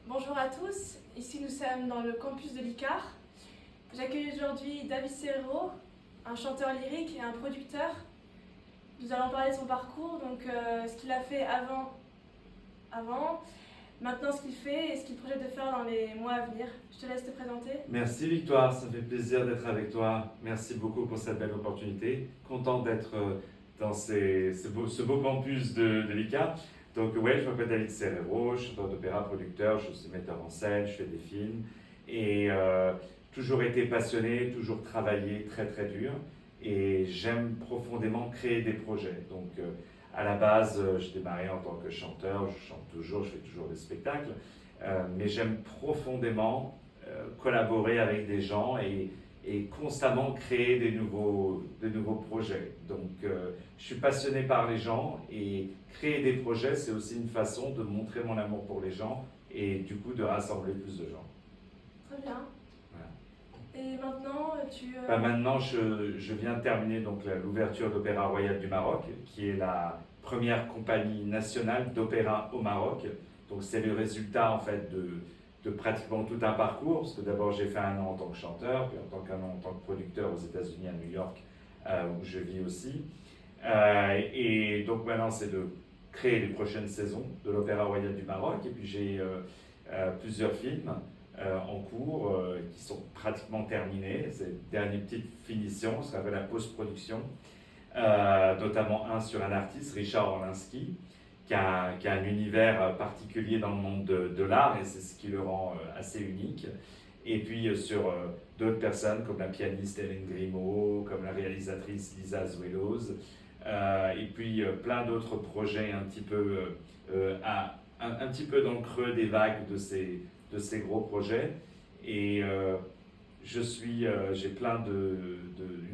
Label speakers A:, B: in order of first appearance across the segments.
A: Bonjour à tous, ici nous sommes dans le campus de l'ICAR. J'accueille aujourd'hui David Serrero, un chanteur lyrique et un producteur. Nous allons parler de son parcours, donc ce qu'il a fait avant, maintenant ce qu'il fait et ce qu'il projette de faire dans les mois à venir. Je te laisse te présenter.
B: Merci Victoire, ça fait plaisir d'être avec toi. Merci beaucoup pour cette belle opportunité. Content d'être dans ce beau campus de l'ICA. Donc ouais, je m'appelle David Serrero, chanteur d'opéra, producteur, je suis aussi metteur en scène, je fais des films. Et toujours été passionné, toujours travaillé très très dur. Et j'aime profondément créer des projets. Donc à la base, je démarrais en tant que chanteur, je chante toujours, je fais toujours des spectacles. Mais j'aime profondément collaborer avec des gens et constamment créer de nouveaux projets. Donc je suis passionné par les gens et créer des projets, c'est aussi une façon de montrer mon amour pour les gens et du coup de rassembler plus de gens.
A: Très bien.
B: Voilà.
A: Et maintenant,
B: Maintenant, je viens de terminer donc l'ouverture d'Opéra Royal du Maroc, qui est la première compagnie nationale d'opéra au Maroc. Donc c'est le résultat en fait de pratiquement tout un parcours, parce que d'abord j'ai fait 1 an en tant que chanteur, puis en tant que producteur aux États-Unis, à New York, où je vis aussi. Et donc maintenant c'est de créer les prochaines saisons de l'Opéra Royal du Maroc, et puis j'ai plusieurs films en cours qui sont pratiquement terminés. C'est une dernière petite finition, ce qu'on appelle la post-production, notamment un sur un artiste, Richard Orlinski, qui a un univers particulier dans le monde de l'art et c'est ce qui le rend assez unique. Et puis sur d'autres personnes comme la pianiste Hélène Grimaud, comme la réalisatrice Lisa Azuelos, et puis plein d'autres projets un petit peu dans le creux des vagues de ces gros projets. Et j'ai plein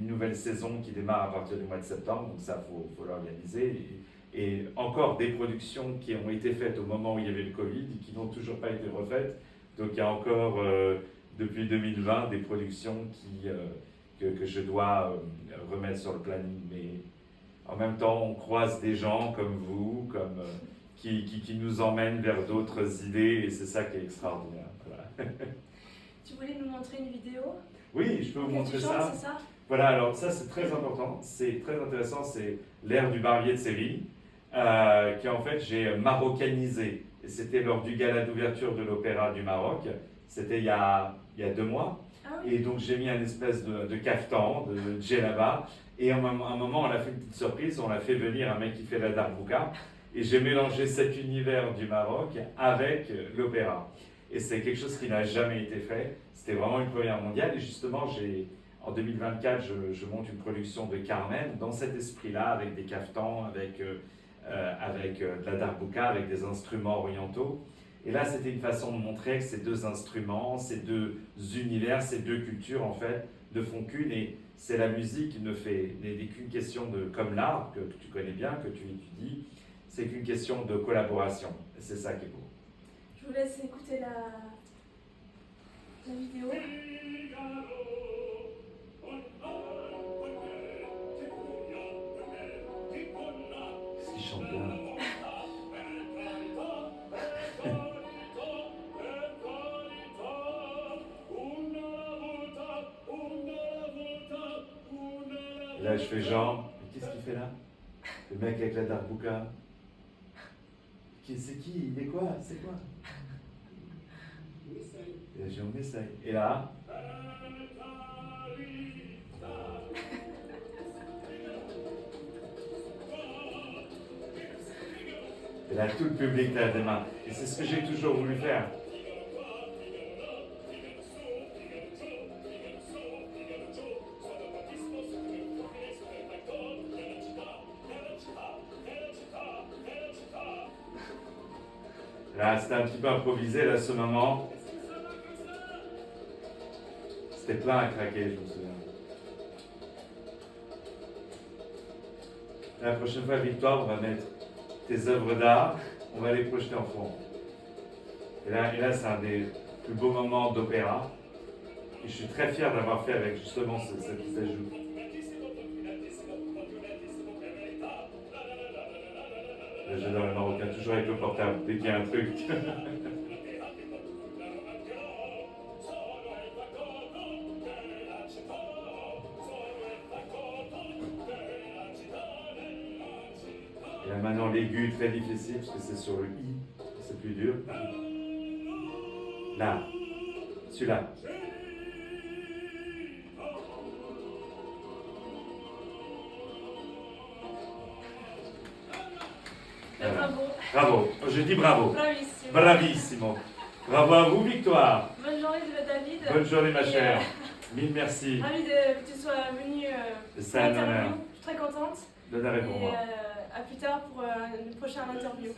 B: une nouvelle saison qui démarre à partir du mois de septembre, donc ça faut l'organiser. Et encore des productions qui ont été faites au moment où il y avait le Covid et qui n'ont toujours pas été refaites. Donc il y a encore depuis 2020 des productions que je dois remettre sur le planning. Mais en même temps, on croise des gens comme vous, qui nous emmènent vers d'autres idées et c'est ça qui est extraordinaire. Voilà.
A: tu voulais nous montrer une vidéo?
B: Oui, je peux vous montrer ça.
A: C'est ça?
B: Voilà, alors ça c'est très important, c'est très intéressant, c'est l'air du Barbier de Séville, qui en fait j'ai marocanisé. Et c'était lors du gala d'ouverture de l'Opéra du Maroc, c'était il y a 2 mois.
A: Ah oui.
B: Et donc j'ai mis un espèce de caftan, de djellaba, et à un moment on a fait une petite surprise, on a fait venir un mec qui fait la darbouka, et j'ai mélangé cet univers du Maroc avec l'opéra. Et c'est quelque chose qui n'a jamais été fait, c'était vraiment une première mondiale, et justement en 2024, je monte une production de Carmen dans cet esprit-là, avec des caftans, avec de la darbouka, avec des instruments orientaux. Et là, c'était une façon de montrer que ces 2 instruments, ces 2 univers, ces 2 cultures, en fait, ne font qu'une. Et c'est la musique n'est qu'une question de, comme l'art, que tu connais bien, que tu étudies, c'est qu'une question de collaboration. Et c'est ça qui est beau.
A: Je vous laisse écouter la vidéo.
B: Ils chantent bien. Et là, je fais genre, qu'est-ce qu'il fait là? Le mec avec la darbouka. C'est qui? Il est quoi? C'est quoi? Et là, on essaye. Et là, et là, tout le public lève les mains. Et c'est ce que j'ai toujours voulu faire. Là, c'était un petit peu improvisé, là, ce moment. C'était plein à craquer, je me souviens. La prochaine fois, Victoire, on va mettre tes œuvres d'art, on va les projeter en fond. Et là c'est un des plus beaux moments d'opéra. Et je suis très fier d'avoir fait avec justement cet ajout. J'adore les Marocains, toujours avec le portable, dès qu'il y a un truc. Et là maintenant l'aigu très difficile parce que c'est sur le I, c'est plus dur. Là, celui-là.
A: Bravo.
B: Bravo, je dis bravo.
A: Bravissimo.
B: Bravissimo. Bravo à vous, Victoire.
A: Bonne journée David.
B: Bonne journée ma
A: Et,
B: chère. Mille merci.
A: Ravi que tu sois venu
B: C'est
A: pour
B: un
A: l'interview.
B: honneur.
A: Je suis très contente.
B: L'honneur est pour
A: Et
B: moi.
A: à plus tard pour une prochaine interview.